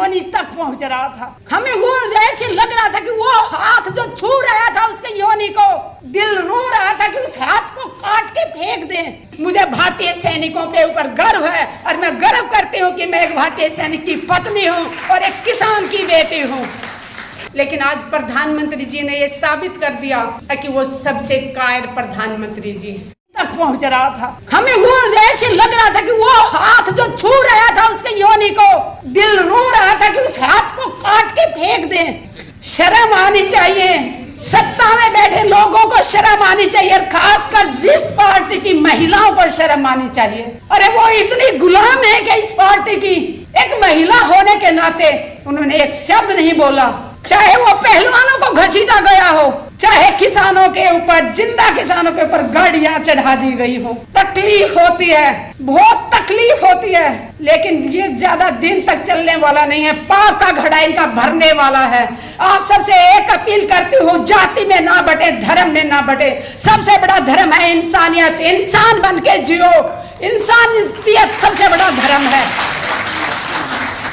योनि तक पहुंच रहा था। हमें वो ऐसे लग रहा था कि वो हाथ जो छू रहा था उसके योनि को, दिल रो रहा था कि उस हाथ को काट के फेंक दें। मुझे भारतीय सैनिकों पे ऊपर गर्व है और मैं गर्व करती हूँ कि मैं एक भारतीय सैनिक की पत्नी हूँ और एक किसान की बेटी हूँ। लेकिन आज प्रधानमंत्री जी ने ये साबित कर दिया कि वो सबसे कायर प्रधानमंत्री जी तक पहुंच रहा था। हमें वो ऐसे लग रहा था कि वो हाथ जो छू रहा था उसके योनि को, दिल रो रहा था कि उस हाथ को काट के फेंक दें। शर्म आनी चाहिए, सत्ता में बैठे लोगों को शर्म आनी चाहिए, खासकर जिस पार्टी की महिलाओं को शर्म आनी चाहिए। अरे वो इतनी गुलाम है कि इस पार्टी की, एक महिला होने के नाते उन्होंने एक शब्द नहीं बोला। चाहे वो पहलवानों को घसीटा गया हो, चाहे किसानों के ऊपर, जिंदा किसानों के ऊपर गाड़ियां चढ़ा दी गई हो, तकलीफ होती है, बहुत तकलीफ होती है, लेकिन ये ज्यादा दिन तक चलने वाला नहीं है। पाप का घड़ा इनका भरने वाला है। आप सबसे एक अपील करती हूँ, जाति में ना बटे, धर्म में ना बटे। सबसे बड़ा धर्म है इंसानियत। इंसान बन के जियो, इंसानियत सबसे बड़ा धर्म है।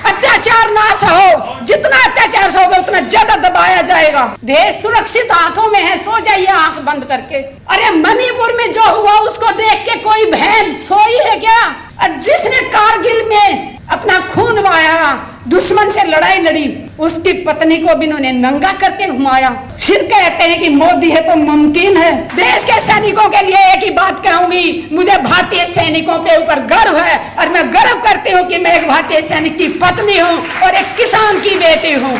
अत्याचार ना सहो, जितना अत्याचार सहोगे उतना ज्यादा दबाया जाएगा। देश सुरक्षित हाथों में है, सो जाइए आंख बंद करके। अरे मणिपुर में जो हुआ उसको देख के कोई बहन सोई है क्या? और जिसने कारगिल में अपना खून बहाया, दुश्मन से लड़ाई लड़ी, उसकी पत्नी को भी इन्होंने नंगा करके घुमाया। फिर कहते हैं कि मोदी है तो मुमकिन है। देश के सैनिकों के लिए एक ही बात कहूंगी, मुझे भारतीय सैनिकों पे ऊपर गर्व है और मैं गर्व करती हूँ कि मैं एक भारतीय सैनिक की पत्नी हूँ और एक किसान की बेटी हूँ।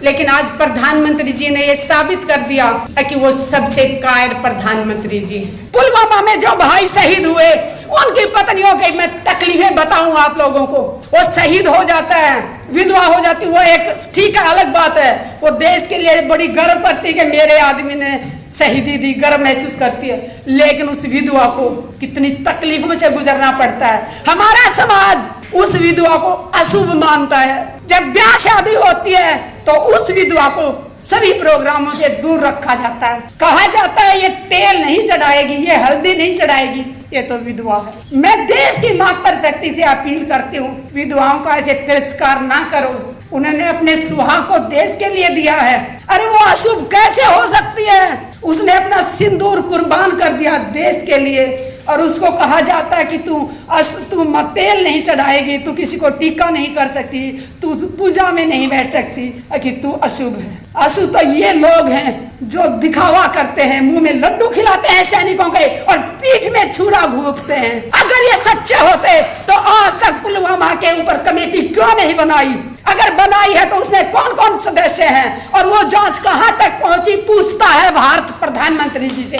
लेकिन आज प्रधानमंत्री जी ने ये साबित कर दिया कि वो सबसे कायर प्रधानमंत्री जी। पुलवामा में जो भाई शहीद हुए, उनकी पत्नियों की मैं तकलीफें बताऊं आप लोगों को। वो शहीद हो जाता है, विधवा हो जाती, वो एक ठीक है, अलग बात है। वो देश के लिए बड़ी गर्व करती है कि मेरे आदमी ने शहीदी दी, गर्व महसूस करती है। लेकिन उस विधवा को कितनी तकलीफों से गुजरना पड़ता है। हमारा समाज उस विधवा को अशुभ मानता है। जब ब्याह शादी होती है तो उस विधवा को सभी प्रोग्रामों से दूर रखा जाता है। कहा जाता है ये तेल नहीं चढ़ाएगी, ये हल्दी नहीं चढ़ाएगी, ये तो विधवा है। मैं देश की मातृशक्ति से अपील करती हूँ, विधवाओं का ऐसे तिरस्कार ना करो। उन्होंने अपने सुहाग को देश के लिए दिया है। अरे वो अशुभ कैसे हो सकती है? उसने अपना सिंदूर कुर्बान कर दिया देश के लिए, और उसको कहा जाता है कि तू तेल नहीं चढ़ाएगी, तू किसी को टीका नहीं कर सकती, तू पूजा में नहीं बैठ सकती, कि तू अशुभ है। अशुभ तो ये लोग हैं जो दिखावा करते हैं, मुंह में लड्डू खिलाते हैं सैनिकों के और पीठ में छुरा घूंपते हैं। अगर ये सच्चे होते तो आज तक पुलवामा के ऊपर कमेटी क्यों नहीं बनाई? अगर बनाई है तो उसमें कौन कौन सदस्य हैं और वो जांच कहां तक पहुंची, पूछता है भारत प्रधानमंत्री जी से।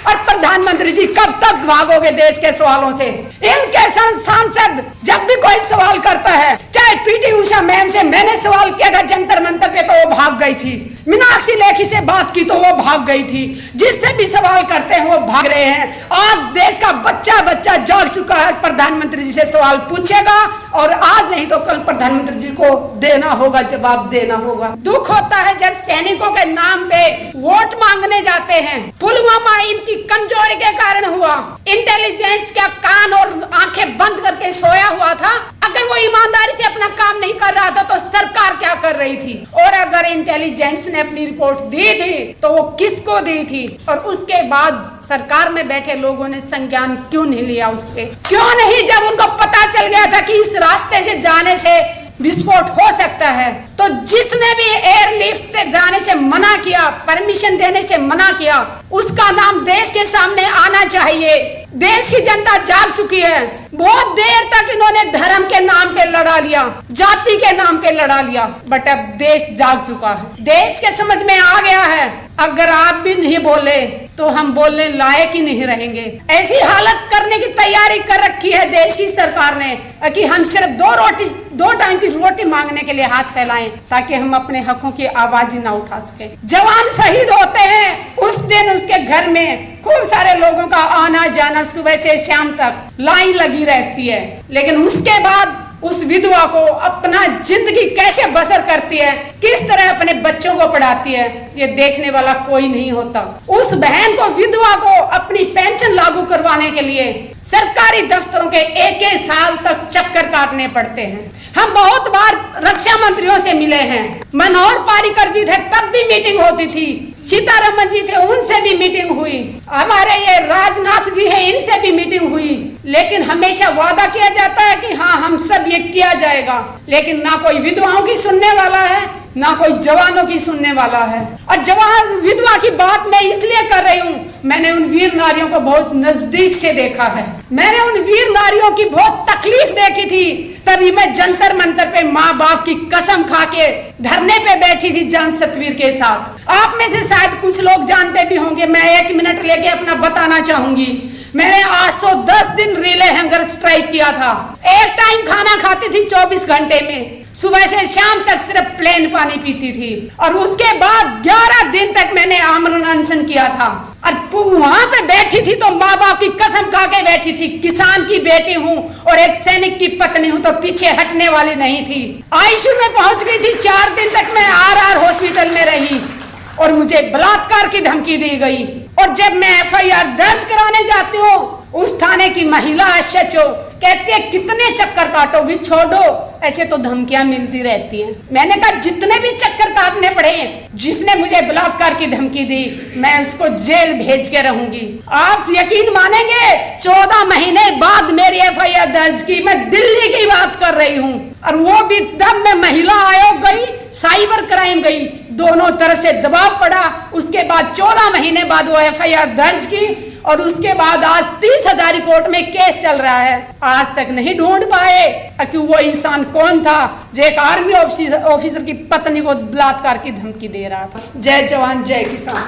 और प्रधानमंत्री जी कब तक भागोगे देश के सवालों से? इनके सांसद जब भी कोई सवाल करता है, चाहे पीटी उषा मैम से मैंने सवाल किया था जंतर मंतर पे तो वो भाग गई थी, मीनाक्षी लेखी से बात की तो वो भाग गई थी, जिससे भी सवाल करते हैं वो भाग रहे हैं। आज देश का बच्चा बच्चा जाग चुका है, प्रधानमंत्री जी से सवाल पूछेगा और आज नहीं तो कल प्रधानमंत्री जी को देना होगा, जवाब देना होगा। दुख होता है जब सैनिकों के नाम पे वोट मांगने जाते हैं। पुलवामा इनकी कमजोरी के कारण हुआ। इंटेलिजेंस क्या कान और आंखें बंद करके सोया हुआ था? अगर वो ईमानदारी से अपना काम नहीं कर रहा था तो सरकार क्या कर रही थी? और अगर इंटेलिजेंस ने अपनी रिपोर्ट दी थी तो वो किसको दी थी? और उसके बाद सरकार में बैठे लोगों ने संज्ञान क्यों नहीं लिया उस पे? क्यों नहीं? जब उनको पता चल गया था कि इस रास्ते से जाने से विस्फोट हो सकता है, तो जिसने भी एयरलिफ्ट से जाने से मना किया, परमिशन देने से मना किया, उसका नाम देश के सामने आना चाहिए। देश की जनता जाग चुकी है। बहुत देर तक इन्होंने धर्म के नाम पे लड़ा लिया, जाति के नाम पे लड़ा लिया, बट अब देश जाग चुका है। देश के समझ में आ गया है, अगर आप भी नहीं बोले तो हम बोलने लायक ही नहीं रहेंगे। ऐसी हालत करने की तैयारी कर रखी है देश की सरकार ने कि हम सिर्फ दो टाइम की रोटी मांगने के लिए हाथ फैलाएं ताकि हम अपने हकों की आवाज ना उठा सके। जवान शहीद होते हैं उस दिन उसके घर में खूब सारे लोगों का आना जाना, सुबह से शाम तक लाइन लगी रहती है, लेकिन उसके बाद उस विधवा को अपना जिंदगी कैसे बसर करती है, किस तरह अपने बच्चों को पढ़ाती है, ये देखने वाला कोई नहीं होता। उस बहन को, विधवा को अपनी पेंशन लागू करवाने के लिए सरकारी दफ्तरों के एक साल तक चक्कर काटने पड़ते हैं। हम बहुत बार रक्षा मनोहर पारीकर जी थे तब भी मीटिंग होती थी, सीतारमन जी थे उनसे भी मीटिंग हुई, हमारे ये राजनाथ जी है इनसे भी मीटिंग हुई, लेकिन हमेशा वादा किया जाता है कि हाँ हम सब ये किया जाएगा, लेकिन ना कोई विधवाओं की सुनने वाला है ना कोई जवानों की सुनने वाला है। और जवान विधवा की बात मैं इसलिए कर रही हूँ, मैंने उन वीर नारियों को बहुत नजदीक से देखा है, मैंने उन वीर नारियों की बहुत तकलीफ देखी थी, तभी मैं जंतर मंतर पे माँ बाप की कसम खा के धरने पे बैठी थी जान सतवीर के साथ। आप में से शायद कुछ लोग जानते भी होंगे, मैं 1 मिनट लेके अपना बताना चाहूंगी। मैंने 810 दिन रिले हंगर स्ट्राइक किया था, एक टाइम खाना खाती थी 24 घंटे में, सुबह से शाम तक सिर्फ प्लेन पानी पीती थी, और उसके बाद 11 दिन तक मैंने आमरण अनशन किया था। और वहां पे बैठी थी तो माँ बाप की कसम खा के बैठी थी, किसान की बेटी हूँ और एक सैनिक की पत्नी हूँ तो पीछे हटने वाली नहीं थी। आईसीयू में पहुंच गई थी, 4 दिन तक मैं आर हॉस्पिटल में रही और मुझे बलात्कार की धमकी दी गई। और जब मैं FIR दर्ज कराने जाती हूँ, उस थाने की महिला SHO कहती है कितने चक्कर काटोगी, छोड़ो, ऐसे तो धमकियां मिलती रहती हैं। मैंने कहा जितने भी चक्कर काटने पड़े, जिसने मुझे बलात्कार की धमकी दी मैं उसको जेल भेज के रहूंगी। आप यकीन मानेंगे 14 महीने बाद मेरी FIR दर्ज की, मैं दिल्ली की बात कर रही हूँ, और वो भी तब मैं महिला आयोग गई, साइबर क्राइम गई, दोनों तरफ से दबाव पड़ा। उसके बाद 14 महीने बाद वो FIR दर्ज की, और उसके बाद आज 30 हजारी कोर्ट में केस चल रहा है। आज तक नहीं ढूंढ पाए कि वो इंसान कौन था जो एक आर्मी ऑफिसर की पत्नी को बलात्कार की धमकी दे रहा था। जय जवान जय किसान।